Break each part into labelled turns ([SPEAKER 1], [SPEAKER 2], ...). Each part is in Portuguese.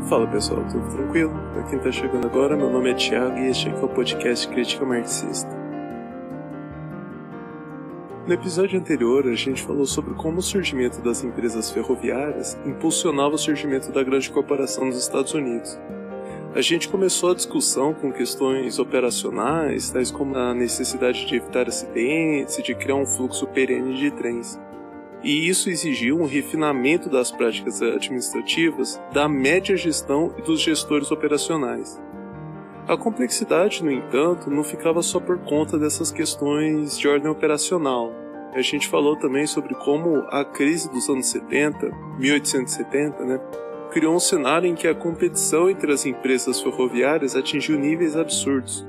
[SPEAKER 1] Fala pessoal, tudo tranquilo? Pra quem tá chegando agora, meu nome é Thiago e este aqui é o podcast Crítica Marxista. No episódio anterior, a gente falou sobre como o surgimento das empresas ferroviárias impulsionava o surgimento da grande corporação nos Estados Unidos. A gente começou a discussão com questões operacionais, tais como a necessidade de evitar acidentes e de criar um fluxo perene de trens. E isso exigiu um refinamento das práticas administrativas, da média gestão e dos gestores operacionais. A complexidade, no entanto, não ficava só por conta dessas questões de ordem operacional. A gente falou também sobre como a crise dos anos 70, 1870, criou um cenário em que a competição entre as empresas ferroviárias atingiu níveis absurdos.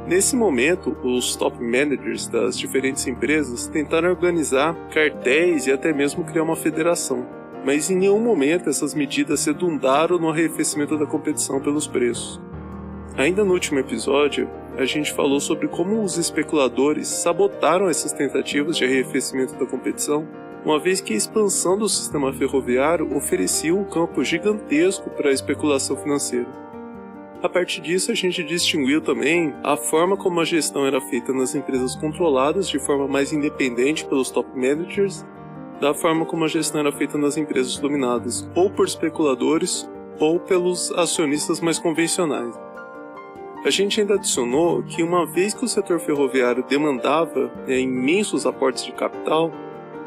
[SPEAKER 1] Nesse momento, os top managers das diferentes empresas tentaram organizar cartéis e até mesmo criar uma federação, mas em nenhum momento essas medidas redundaram no arrefecimento da competição pelos preços. Ainda no último episódio, a gente falou sobre como os especuladores sabotaram essas tentativas de arrefecimento da competição, uma vez que a expansão do sistema ferroviário oferecia um campo gigantesco para a especulação financeira. A partir disso, a gente distinguiu também a forma como a gestão era feita nas empresas controladas de forma mais independente pelos top managers, da forma como a gestão era feita nas empresas dominadas ou por especuladores ou pelos acionistas mais convencionais. A gente ainda adicionou que uma vez que o setor ferroviário demandava imensos aportes de capital,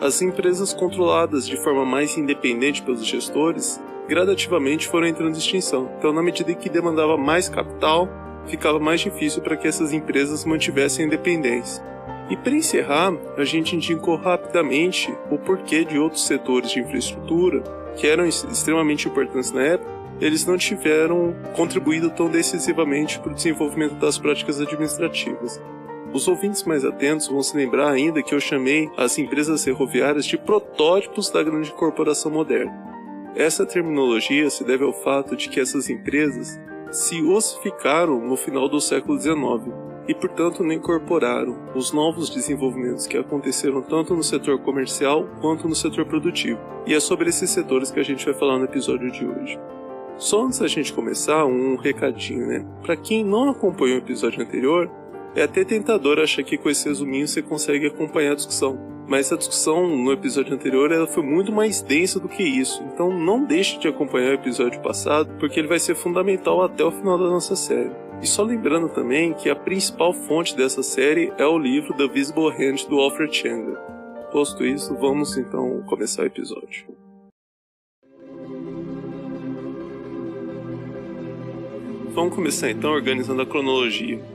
[SPEAKER 1] as empresas controladas de forma mais independente pelos gestores gradativamente foram entrando em extinção. Então, na medida em que demandava mais capital, ficava mais difícil para que essas empresas mantivessem a independência. E para encerrar, a gente indicou rapidamente o porquê de outros setores de infraestrutura, que eram extremamente importantes na época, eles não tiveram contribuído tão decisivamente para o desenvolvimento das práticas administrativas. Os ouvintes mais atentos vão se lembrar ainda que eu chamei as empresas ferroviárias de protótipos da grande corporação moderna. Essa terminologia se deve ao fato de que essas empresas se ossificaram no final do século XIX e, portanto, não incorporaram os novos desenvolvimentos que aconteceram tanto no setor comercial quanto no setor produtivo. E é sobre esses setores que a gente vai falar no episódio de hoje. Só antes da gente começar, um recadinho, Para quem não acompanhou o episódio anterior, é até tentador achar que com esse resuminho você consegue acompanhar a discussão. Mas a discussão no episódio anterior ela foi muito mais densa do que isso. Então não deixe de acompanhar o episódio passado, porque ele vai ser fundamental até o final da nossa série. E só lembrando também que a principal fonte dessa série é o livro The Visible Hand do Alfred Chandler. Posto isso, vamos então começar o episódio. Vamos começar então organizando a cronologia.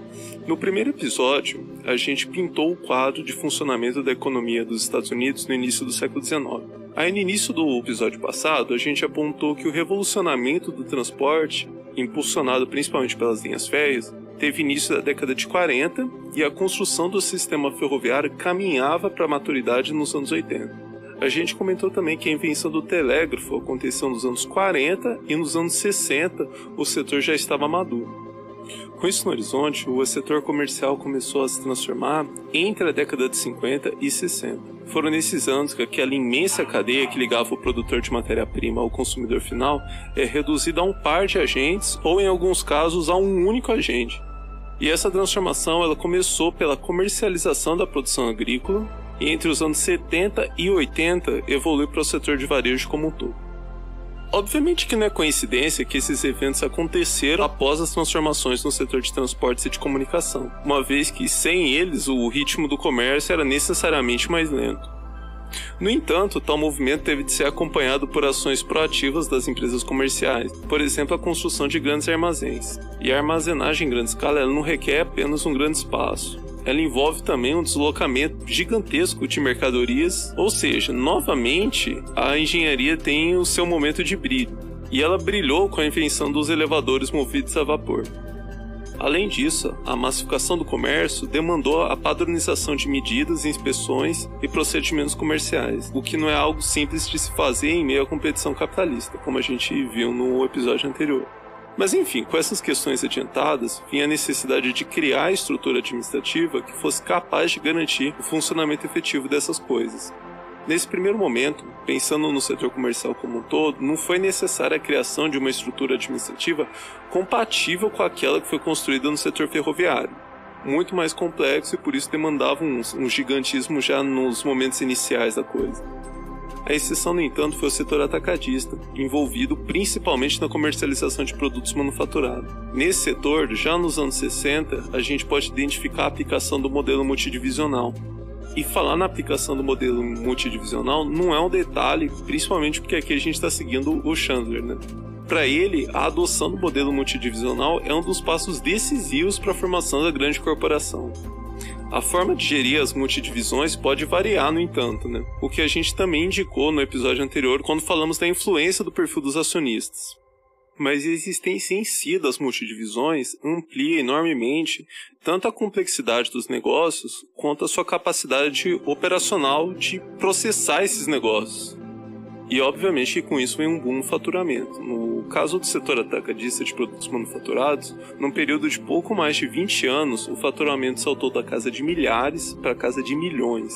[SPEAKER 1] No primeiro episódio, a gente pintou o quadro de funcionamento da economia dos Estados Unidos no início do século XIX. Aí no início do episódio passado, a gente apontou que o revolucionamento do transporte, impulsionado principalmente pelas linhas férreas, teve início na década de 40 e a construção do sistema ferroviário caminhava para a maturidade nos anos 80. A gente comentou também que a invenção do telégrafo aconteceu nos anos 40 e nos anos 60 o setor já estava maduro. Com isso no horizonte, o setor comercial começou a se transformar entre a década de 50 e 60. Foram nesses anos que aquela imensa cadeia que ligava o produtor de matéria-prima ao consumidor final é reduzida a um par de agentes ou, em alguns casos, a um único agente. E essa transformação ela começou pela comercialização da produção agrícola e entre os anos 70 e 80 evoluiu para o setor de varejo como um todo. Obviamente que não é coincidência que esses eventos aconteceram após as transformações no setor de transportes e de comunicação, uma vez que sem eles o ritmo do comércio era necessariamente mais lento. No entanto, tal movimento teve de ser acompanhado por ações proativas das empresas comerciais, por exemplo, a construção de grandes armazéns. E a armazenagem em grande escala ela não requer apenas um grande espaço. Ela envolve também um deslocamento gigantesco de mercadorias, ou seja, novamente, a engenharia tem o seu momento de brilho, e ela brilhou com a invenção dos elevadores movidos a vapor. Além disso, a massificação do comércio demandou a padronização de medidas, inspeções e procedimentos comerciais, o que não é algo simples de se fazer em meio à competição capitalista, como a gente viu no episódio anterior. Mas enfim, com essas questões adiantadas, vinha a necessidade de criar a estrutura administrativa que fosse capaz de garantir o funcionamento efetivo dessas coisas. Nesse primeiro momento, pensando no setor comercial como um todo, não foi necessária a criação de uma estrutura administrativa compatível com aquela que foi construída no setor ferroviário. Muito mais complexo e por isso demandava um gigantismo já nos momentos iniciais da coisa. A exceção, no entanto, foi o setor atacadista, envolvido principalmente na comercialização de produtos manufaturados. Nesse setor, já nos anos 60, a gente pode identificar a aplicação do modelo multidivisional. E falar na aplicação do modelo multidivisional não é um detalhe, principalmente porque aqui a gente está seguindo o Chandler, né? Para ele, a adoção do modelo multidivisional é um dos passos decisivos para a formação da grande corporação. A forma de gerir as multidivisões pode variar, no entanto, né? O que a gente também indicou no episódio anterior quando falamos da influência do perfil dos acionistas. Mas a existência em si das multidivisões amplia enormemente tanto a complexidade dos negócios quanto a sua capacidade operacional de processar esses negócios. E obviamente que com isso vem um boom no faturamento. No caso do setor atacadista de produtos manufaturados, num período de pouco mais de 20 anos, o faturamento saltou da casa de milhares para a casa de milhões.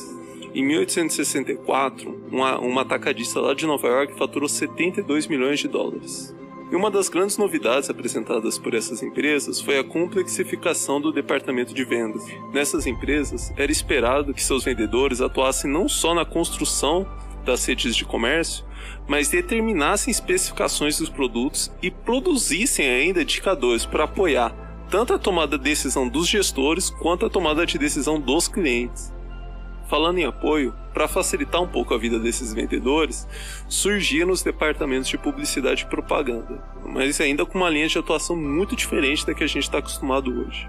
[SPEAKER 1] Em 1864, uma atacadista lá de Nova York faturou 72 milhões de dólares. E uma das grandes novidades apresentadas por essas empresas foi a complexificação do departamento de vendas. Nessas empresas, era esperado que seus vendedores atuassem não só na construção das redes de comércio, mas determinassem especificações dos produtos e produzissem ainda indicadores para apoiar tanto a tomada de decisão dos gestores quanto a tomada de decisão dos clientes. Falando em apoio, para facilitar um pouco a vida desses vendedores, surgiram os departamentos de publicidade e propaganda, mas ainda com uma linha de atuação muito diferente da que a gente está acostumado hoje.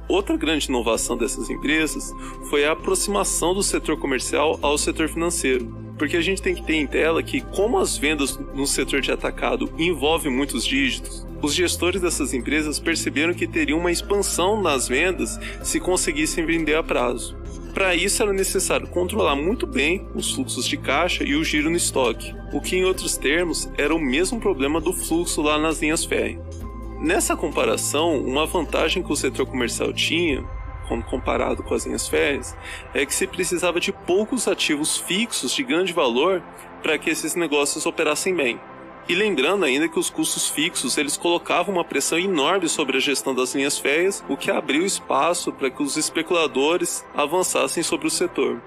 [SPEAKER 1] Outra grande inovação dessas empresas foi a aproximação do setor comercial ao setor financeiro, porque a gente tem que ter em tela que, como as vendas no setor de atacado envolvem muitos dígitos, os gestores dessas empresas perceberam que teriam uma expansão nas vendas se conseguissem vender a prazo. Para isso era necessário controlar muito bem os fluxos de caixa e o giro no estoque, o que em outros termos era o mesmo problema do fluxo lá nas linhas férreas. Nessa comparação, uma vantagem que o setor comercial tinha, quando comparado com as linhas férreas, é que se precisava de poucos ativos fixos de grande valor para que esses negócios operassem bem. E lembrando ainda que os custos fixos eles colocavam uma pressão enorme sobre a gestão das linhas férreas, o que abriu espaço para que os especuladores avançassem sobre o setor.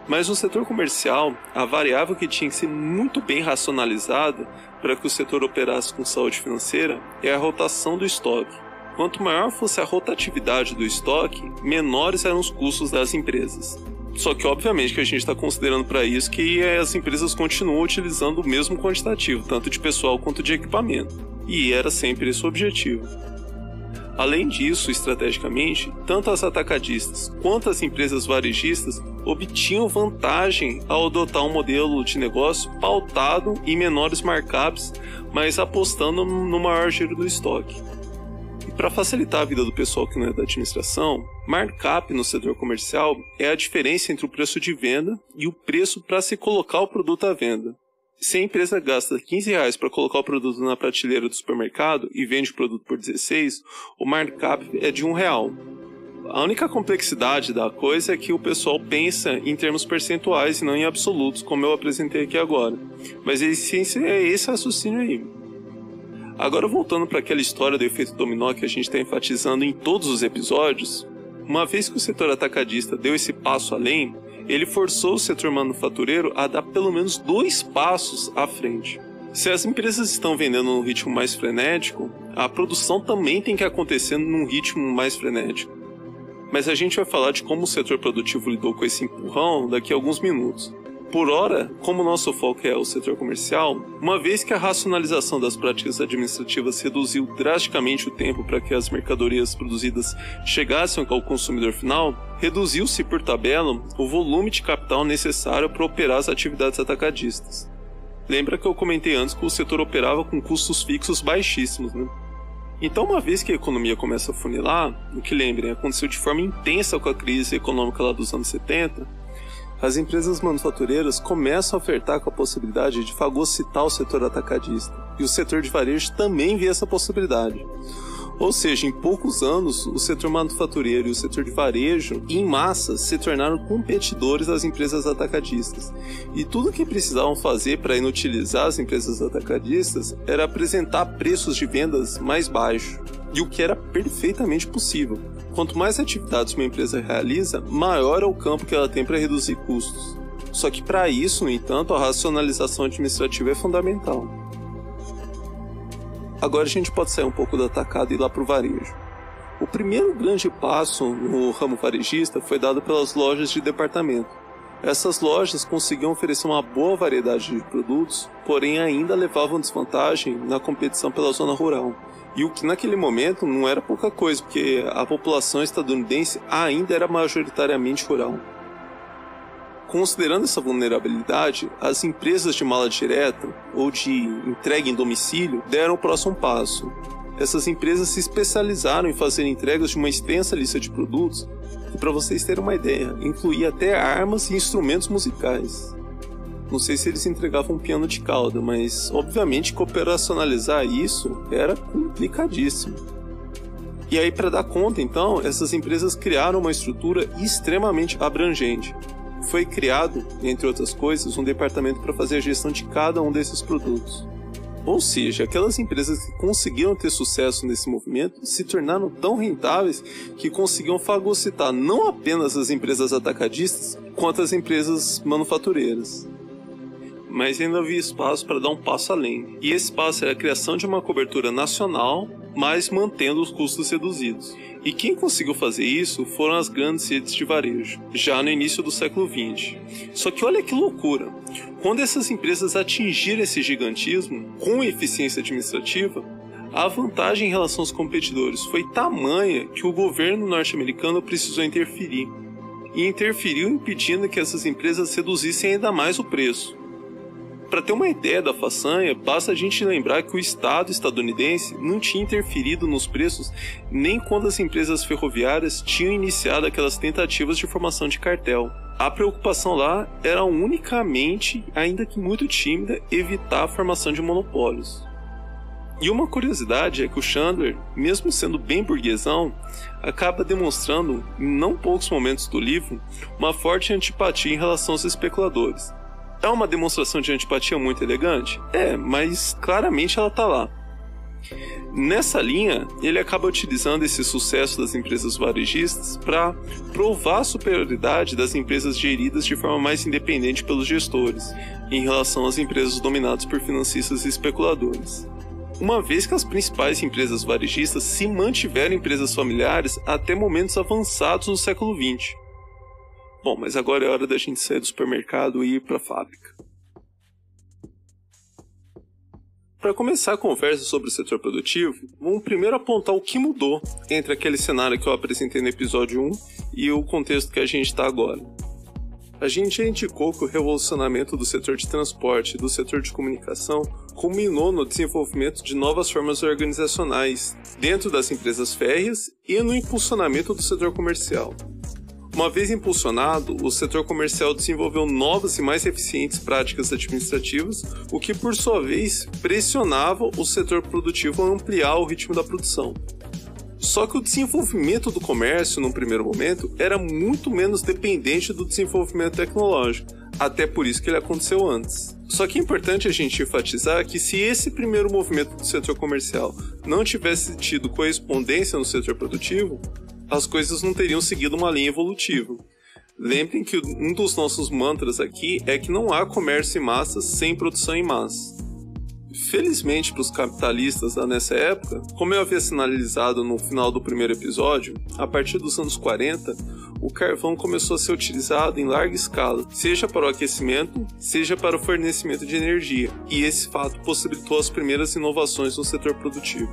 [SPEAKER 1] Mas no setor comercial, a variável que tinha que ser muito bem racionalizada para que o setor operasse com saúde financeira é a rotação do estoque. Quanto maior fosse a rotatividade do estoque, menores eram os custos das empresas. Só que obviamente que a gente está considerando para isso que as empresas continuam utilizando o mesmo quantitativo, tanto de pessoal quanto de equipamento. E era sempre esse o objetivo. Além disso, estrategicamente, tanto as atacadistas quanto as empresas varejistas obtinham vantagem ao adotar um modelo de negócio pautado em menores markups, mas apostando no maior giro do estoque. E para facilitar a vida do pessoal que não é da administração, markup no setor comercial é a diferença entre o preço de venda e o preço para se colocar o produto à venda. Se a empresa gasta R$15 para colocar o produto na prateleira do supermercado e vende o produto por 16, o markup é de R$1. A única complexidade da coisa é que o pessoal pensa em termos percentuais e não em absolutos, como eu apresentei aqui agora. Mas a essência é esse raciocínio aí. Agora, voltando para aquela história do efeito dominó que a gente está enfatizando em todos os episódios, uma vez que o setor atacadista deu esse passo além, ele forçou o setor manufatureiro a dar pelo menos 2 passos à frente. Se as empresas estão vendendo num ritmo mais frenético, a produção também tem que acontecer num ritmo mais frenético. Mas a gente vai falar de como o setor produtivo lidou com esse empurrão daqui a alguns minutos. Por ora, como o nosso foco é o setor comercial, uma vez que a racionalização das práticas administrativas reduziu drasticamente o tempo para que as mercadorias produzidas chegassem ao consumidor final, reduziu-se por tabela o volume de capital necessário para operar as atividades atacadistas. Lembra que eu comentei antes que o setor operava com custos fixos baixíssimos, né? Então, uma vez que a economia começa a funilar, o que lembrem, aconteceu de forma intensa com a crise econômica lá dos anos 70, as empresas manufatureiras começam a ofertar com a possibilidade de fagocitar o setor atacadista, e o setor de varejo também vê essa possibilidade. Ou seja, em poucos anos, o setor manufatureiro e o setor de varejo, em massa, se tornaram competidores das empresas atacadistas. E tudo que precisavam fazer para inutilizar as empresas atacadistas era apresentar preços de vendas mais baixos, e o que era perfeitamente possível. Quanto mais atividades uma empresa realiza, maior é o campo que ela tem para reduzir custos. Só que para isso, no entanto, a racionalização administrativa é fundamental. Agora a gente pode sair um pouco do atacado e ir lá para o varejo. O primeiro grande passo no ramo varejista foi dado pelas lojas de departamento. Essas lojas conseguiam oferecer uma boa variedade de produtos, porém ainda levavam desvantagem na competição pela zona rural. E o que naquele momento não era pouca coisa, porque a população estadunidense ainda era majoritariamente rural. Considerando essa vulnerabilidade, as empresas de mala direta ou de entrega em domicílio deram o próximo passo. Essas empresas se especializaram em fazer entregas de uma extensa lista de produtos que, para vocês terem uma ideia, incluía até armas e instrumentos musicais. Não sei se eles entregavam um piano de cauda, mas obviamente que operacionalizar isso era complicadíssimo. E aí, para dar conta, então, essas empresas criaram uma estrutura extremamente abrangente. Foi criado, entre outras coisas, um departamento para fazer a gestão de cada um desses produtos. Ou seja, aquelas empresas que conseguiram ter sucesso nesse movimento se tornaram tão rentáveis que conseguiam fagocitar não apenas as empresas atacadistas, quanto as empresas manufatureiras. Mas ainda havia espaço para dar um passo além. E esse passo era a criação de uma cobertura nacional, mas mantendo os custos reduzidos. E quem conseguiu fazer isso foram as grandes redes de varejo, já no início do século XX. Só que olha que loucura! Quando essas empresas atingiram esse gigantismo, com eficiência administrativa, a vantagem em relação aos competidores foi tamanha que o governo norte-americano precisou interferir. E interferiu impedindo que essas empresas reduzissem ainda mais o preço. Para ter uma ideia da façanha, basta a gente lembrar que o Estado estadunidense não tinha interferido nos preços nem quando as empresas ferroviárias tinham iniciado aquelas tentativas de formação de cartel. A preocupação lá era unicamente, ainda que muito tímida, evitar a formação de monopólios. E uma curiosidade é que o Chandler, mesmo sendo bem burguesão, acaba demonstrando, em não poucos momentos do livro, uma forte antipatia em relação aos especuladores. É uma demonstração de antipatia muito elegante? É, mas claramente ela está lá. Nessa linha, ele acaba utilizando esse sucesso das empresas varejistas para provar a superioridade das empresas geridas de forma mais independente pelos gestores, em relação às empresas dominadas por financistas e especuladores. Uma vez que as principais empresas varejistas se mantiveram empresas familiares até momentos avançados do século XX. Bom, mas agora é hora da gente sair do supermercado e ir para a fábrica. Para começar a conversa sobre o setor produtivo, vamos primeiro apontar o que mudou entre aquele cenário que eu apresentei no episódio 1 e o contexto que a gente está agora. A gente já indicou que o revolucionamento do setor de transporte e do setor de comunicação culminou no desenvolvimento de novas formas organizacionais dentro das empresas férreas e no impulsionamento do setor comercial. Uma vez impulsionado, o setor comercial desenvolveu novas e mais eficientes práticas administrativas, o que por sua vez pressionava o setor produtivo a ampliar o ritmo da produção. Só que o desenvolvimento do comércio, num primeiro momento, era muito menos dependente do desenvolvimento tecnológico, até por isso que ele aconteceu antes. Só que é importante a gente enfatizar que se esse primeiro movimento do setor comercial não tivesse tido correspondência no setor produtivo, as coisas não teriam seguido uma linha evolutiva. Lembrem que um dos nossos mantras aqui é que não há comércio em massa sem produção em massa. Felizmente para os capitalistas nessa época, como eu havia sinalizado no final do primeiro episódio, a partir dos anos 40, o carvão começou a ser utilizado em larga escala, seja para o aquecimento, seja para o fornecimento de energia, e esse fato possibilitou as primeiras inovações no setor produtivo.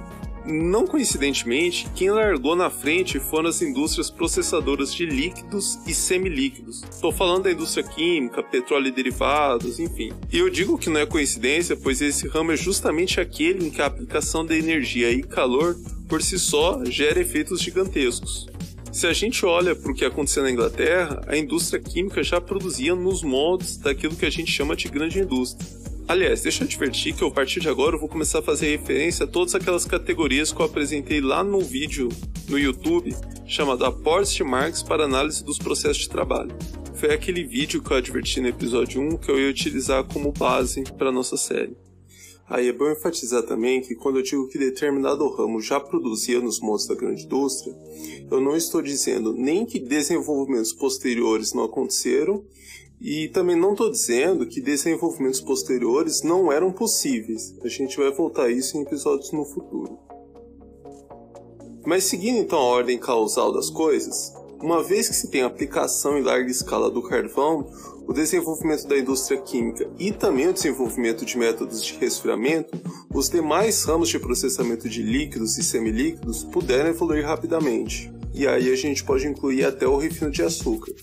[SPEAKER 1] Não coincidentemente, quem largou na frente foram as indústrias processadoras de líquidos e semilíquidos. Estou falando da indústria química, petróleo e derivados, enfim. E eu digo que não é coincidência, pois esse ramo é justamente aquele em que a aplicação da energia e calor, por si só, gera efeitos gigantescos. Se a gente olha para o que aconteceu na Inglaterra, a indústria química já produzia nos moldes daquilo que a gente chama de grande indústria. Aliás, deixa eu advertir que a partir de agora eu vou começar a fazer referência a todas aquelas categorias que eu apresentei lá no vídeo no YouTube chamado Aportes de Marx para Análise dos Processos de Trabalho. Foi aquele vídeo que eu adverti no episódio 1 que eu ia utilizar como base para a nossa série. Aí é bom enfatizar também que quando eu digo que determinado ramo já produzia nos moldes da grande indústria, eu não estou dizendo nem que desenvolvimentos posteriores não aconteceram, e também não estou dizendo que desenvolvimentos posteriores não eram possíveis. A gente vai voltar a isso em episódios no futuro. Mas seguindo então a ordem causal das coisas, uma vez que se tem aplicação em larga escala do carvão, o desenvolvimento da indústria química e também o desenvolvimento de métodos de resfriamento, os demais ramos de processamento de líquidos e semilíquidos puderam evoluir rapidamente. E aí a gente pode incluir até o refino de açúcar.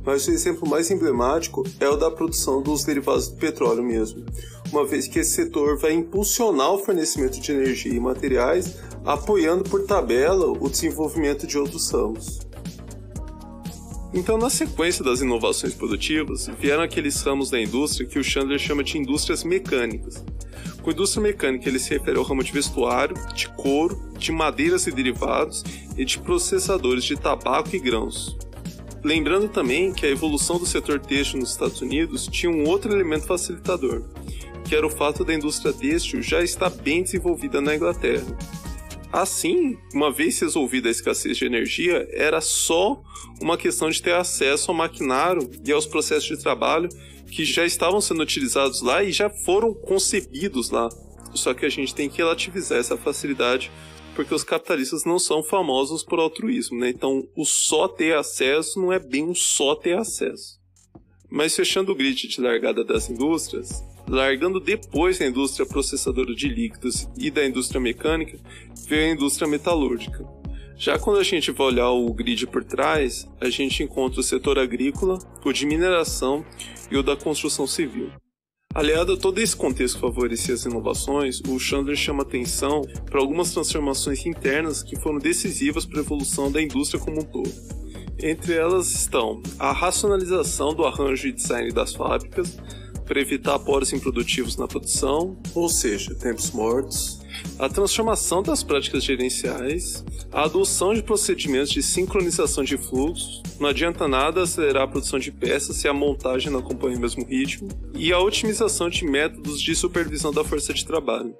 [SPEAKER 1] Mas o exemplo mais emblemático é o da produção dos derivados do petróleo mesmo, uma vez que esse setor vai impulsionar o fornecimento de energia e materiais, apoiando por tabela o desenvolvimento de outros ramos. Então, na sequência das inovações produtivas, vieram aqueles ramos da indústria que o Chandler chama de indústrias mecânicas. Com indústria mecânica ele se refere ao ramo de vestuário, de couro, de madeiras e derivados e de processadores de tabaco e grãos. Lembrando também que a evolução do setor têxtil nos Estados Unidos tinha um outro elemento facilitador, que era o fato da indústria têxtil já estar bem desenvolvida na Inglaterra. Assim, uma vez resolvida a escassez de energia, era só uma questão de ter acesso ao maquinário e aos processos de trabalho que já estavam sendo utilizados lá e já foram concebidos lá. Só que a gente tem que relativizar essa facilidade, porque os capitalistas não são famosos por altruísmo, né? Então, o só ter acesso não é bem um só ter acesso. Mas fechando o grid de largada das indústrias, largando depois da indústria processadora de líquidos e da indústria mecânica, veio a indústria metalúrgica. Já quando a gente vai olhar o grid por trás, a gente encontra o setor agrícola, o de mineração e o da construção civil. Aliado a todo esse contexto que favorecia as inovações, o Chandler chama atenção para algumas transformações internas que foram decisivas para a evolução da indústria como um todo. Entre elas estão a racionalização do arranjo e design das fábricas, para evitar poros improdutivos na produção, ou seja, tempos mortos, a transformação das práticas gerenciais, a adoção de procedimentos de sincronização de fluxos, não adianta nada acelerar a produção de peças se a montagem não acompanha o mesmo ritmo, e a otimização de métodos de supervisão da força de trabalho.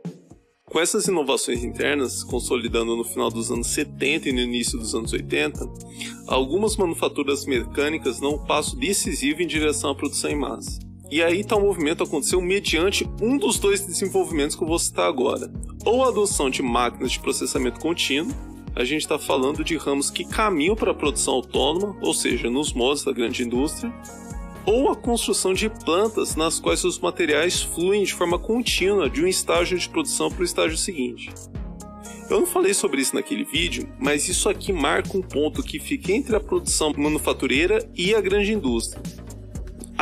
[SPEAKER 1] Com essas inovações internas, consolidando no final dos anos 70 e no início dos anos 80, algumas manufaturas mecânicas dão um passo decisivo em direção à produção em massa. E aí tal movimento aconteceu mediante um dos dois desenvolvimentos que eu vou citar agora. Ou a adoção de máquinas de processamento contínuo, a gente está falando de ramos que caminham para a produção autônoma, ou seja, nos moldes da grande indústria, ou a construção de plantas nas quais os materiais fluem de forma contínua de um estágio de produção para o estágio seguinte. Eu não falei sobre isso naquele vídeo, mas isso aqui marca um ponto que fica entre a produção manufatureira e a grande indústria.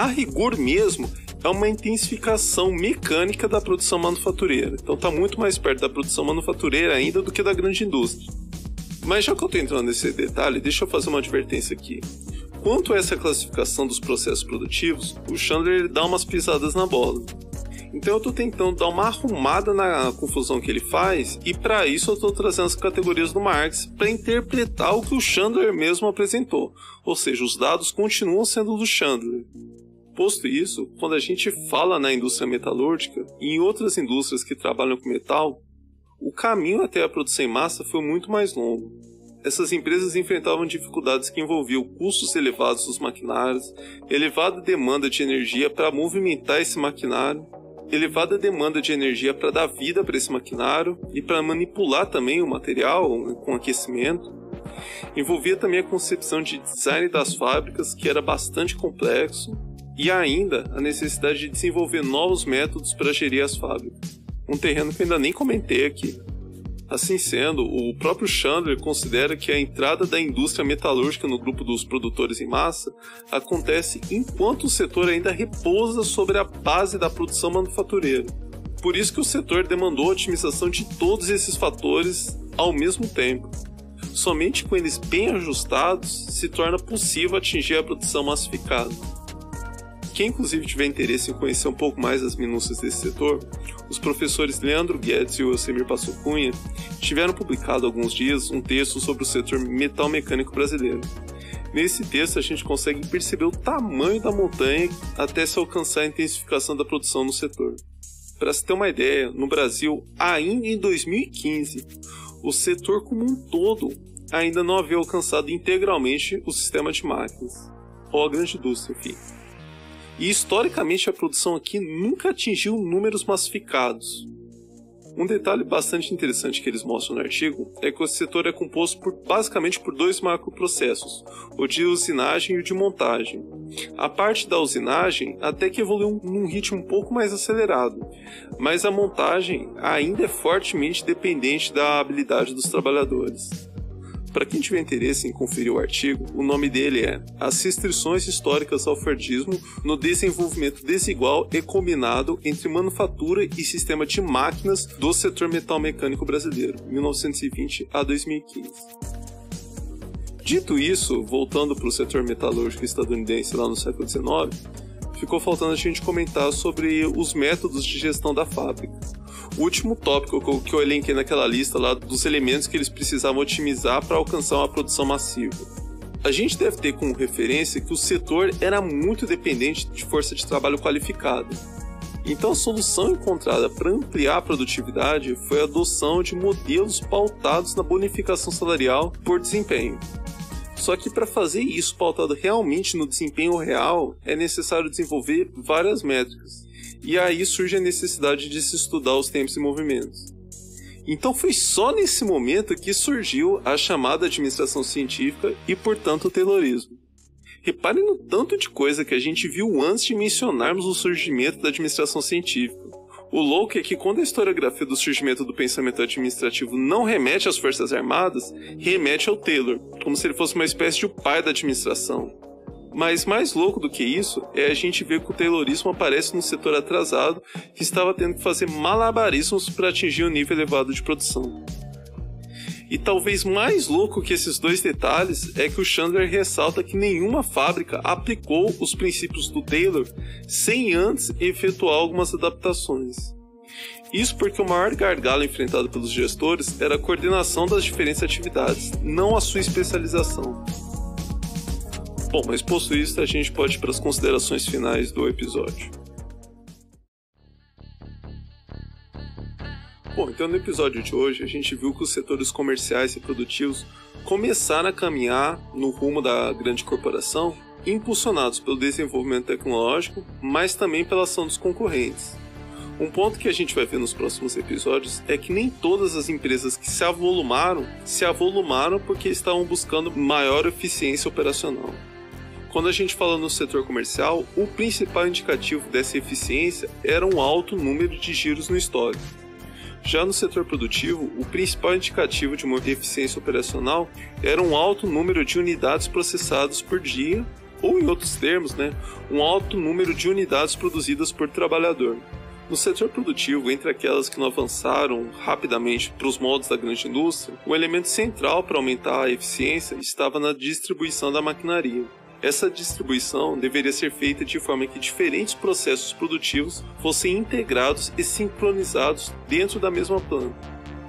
[SPEAKER 1] A rigor mesmo, é uma intensificação mecânica da produção manufatureira. Então está muito mais perto da produção manufatureira ainda do que da grande indústria. Mas já que eu estou entrando nesse detalhe, deixa eu fazer uma advertência aqui. Quanto a essa classificação dos processos produtivos, o Chandler dá umas pisadas na bola. Então eu estou tentando dar uma arrumada na confusão que ele faz, e para isso eu estou trazendo as categorias do Marx para interpretar o que o Chandler mesmo apresentou. Ou seja, os dados continuam sendo do Chandler. Posto isso, quando a gente fala na indústria metalúrgica e em outras indústrias que trabalham com metal, o caminho até a produção em massa foi muito mais longo. Essas empresas enfrentavam dificuldades que envolviam custos elevados dos maquinários, elevada demanda de energia para movimentar esse maquinário, elevada demanda de energia para dar vida para esse maquinário e para manipular também o material com aquecimento. Envolvia também a concepção de design das fábricas, que era bastante complexo, e ainda a necessidade de desenvolver novos métodos para gerir as fábricas. Um terreno que eu ainda nem comentei aqui. Assim sendo, o próprio Chandler considera que a entrada da indústria metalúrgica no grupo dos produtores em massa acontece enquanto o setor ainda repousa sobre a base da produção manufatureira. Por isso que o setor demandou a otimização de todos esses fatores ao mesmo tempo. Somente com eles bem ajustados se torna possível atingir a produção massificada. Quem inclusive tiver interesse em conhecer um pouco mais as minúcias desse setor, os professores Leandro Guedes e Elcemir Passo Cunha tiveram publicado há alguns dias um texto sobre o setor metal-mecânico brasileiro. Nesse texto a gente consegue perceber o tamanho da montanha até se alcançar a intensificação da produção no setor. Para se ter uma ideia, no Brasil, ainda em 2015, o setor como um todo ainda não havia alcançado integralmente o sistema de máquinas, ou a grande indústria, enfim. E historicamente a produção aqui nunca atingiu números massificados. Um detalhe bastante interessante que eles mostram no artigo é que o setor é composto basicamente por dois macroprocessos, o de usinagem e o de montagem. A parte da usinagem até que evoluiu num ritmo um pouco mais acelerado, mas a montagem ainda é fortemente dependente da habilidade dos trabalhadores. Para quem tiver interesse em conferir o artigo, o nome dele é As Restrições Históricas ao Fordismo no Desenvolvimento Desigual e Combinado entre Manufatura e Sistema de Máquinas do Setor Metal-Mecânico Brasileiro, 1920 a 2015. Dito isso, voltando para o setor metalúrgico estadunidense lá no século XIX, ficou faltando a gente comentar sobre os métodos de gestão da fábrica. O último tópico que eu elenquei naquela lista lá dos elementos que eles precisavam otimizar para alcançar uma produção massiva. A gente deve ter como referência que o setor era muito dependente de força de trabalho qualificada. Então a solução encontrada para ampliar a produtividade foi a adoção de modelos pautados na bonificação salarial por desempenho. Só que para fazer isso pautado realmente no desempenho real, é necessário desenvolver várias métricas. E aí surge a necessidade de se estudar os tempos e movimentos. Então foi só nesse momento que surgiu a chamada administração científica e, portanto, o Taylorismo. Reparem no tanto de coisa que a gente viu antes de mencionarmos o surgimento da administração científica. O louco é que quando a historiografia do surgimento do pensamento administrativo não remete às Forças Armadas, remete ao Taylor, como se ele fosse uma espécie de pai da administração. Mas mais louco do que isso é a gente ver que o Taylorismo aparece num setor atrasado que estava tendo que fazer malabarismos para atingir um nível elevado de produção. E talvez mais louco que esses dois detalhes é que o Chandler ressalta que nenhuma fábrica aplicou os princípios do Taylor sem antes efetuar algumas adaptações. Isso porque o maior gargalo enfrentado pelos gestores era a coordenação das diferentes atividades, não a sua especialização. Bom, mas posto isso, a gente pode ir para as considerações finais do episódio. Bom, então no episódio de hoje a gente viu que os setores comerciais e produtivos começaram a caminhar no rumo da grande corporação, impulsionados pelo desenvolvimento tecnológico, mas também pela ação dos concorrentes. Um ponto que a gente vai ver nos próximos episódios é que nem todas as empresas que se avolumaram porque estavam buscando maior eficiência operacional. Quando a gente fala no setor comercial, o principal indicativo dessa eficiência era um alto número de giros no estoque. Já no setor produtivo, o principal indicativo de uma eficiência operacional era um alto número de unidades processadas por dia, ou em outros termos, um alto número de unidades produzidas por trabalhador. No setor produtivo, entre aquelas que não avançaram rapidamente para os moldes da grande indústria, o elemento central para aumentar a eficiência estava na distribuição da maquinaria. Essa distribuição deveria ser feita de forma que diferentes processos produtivos fossem integrados e sincronizados dentro da mesma planta.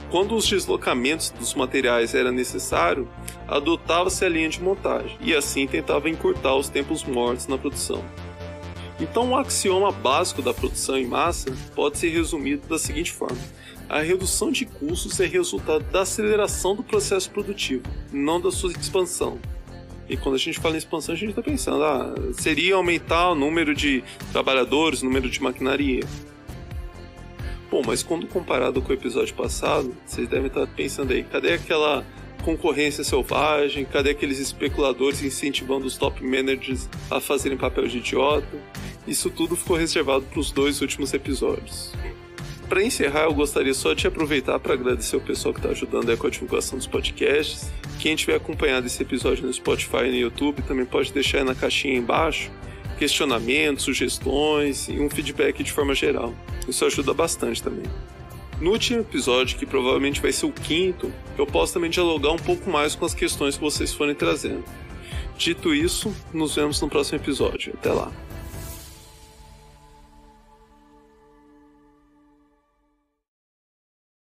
[SPEAKER 1] Quando os deslocamentos dos materiais era necessário, adotava-se a linha de montagem e assim tentava encurtar os tempos mortos na produção. Então, o axioma básico da produção em massa pode ser resumido da seguinte forma: a redução de custos é resultado da aceleração do processo produtivo, não da sua expansão. E quando a gente fala em expansão, a gente está pensando, seria aumentar o número de trabalhadores, o número de maquinaria. Bom, mas quando comparado com o episódio passado, vocês devem estar pensando aí, cadê aquela concorrência selvagem? Cadê aqueles especuladores incentivando os top managers a fazerem papel de idiota? Isso tudo ficou reservado para os 2 últimos episódios. Para encerrar, eu gostaria só de aproveitar para agradecer o pessoal que está ajudando com a divulgação dos podcasts. Quem tiver acompanhado esse episódio no Spotify e no YouTube também pode deixar aí na caixinha embaixo questionamentos, sugestões e um feedback de forma geral. Isso ajuda bastante também. No último episódio, que provavelmente vai ser o 5º, eu posso também dialogar um pouco mais com as questões que vocês forem trazendo. Dito isso, nos vemos no próximo episódio. Até lá!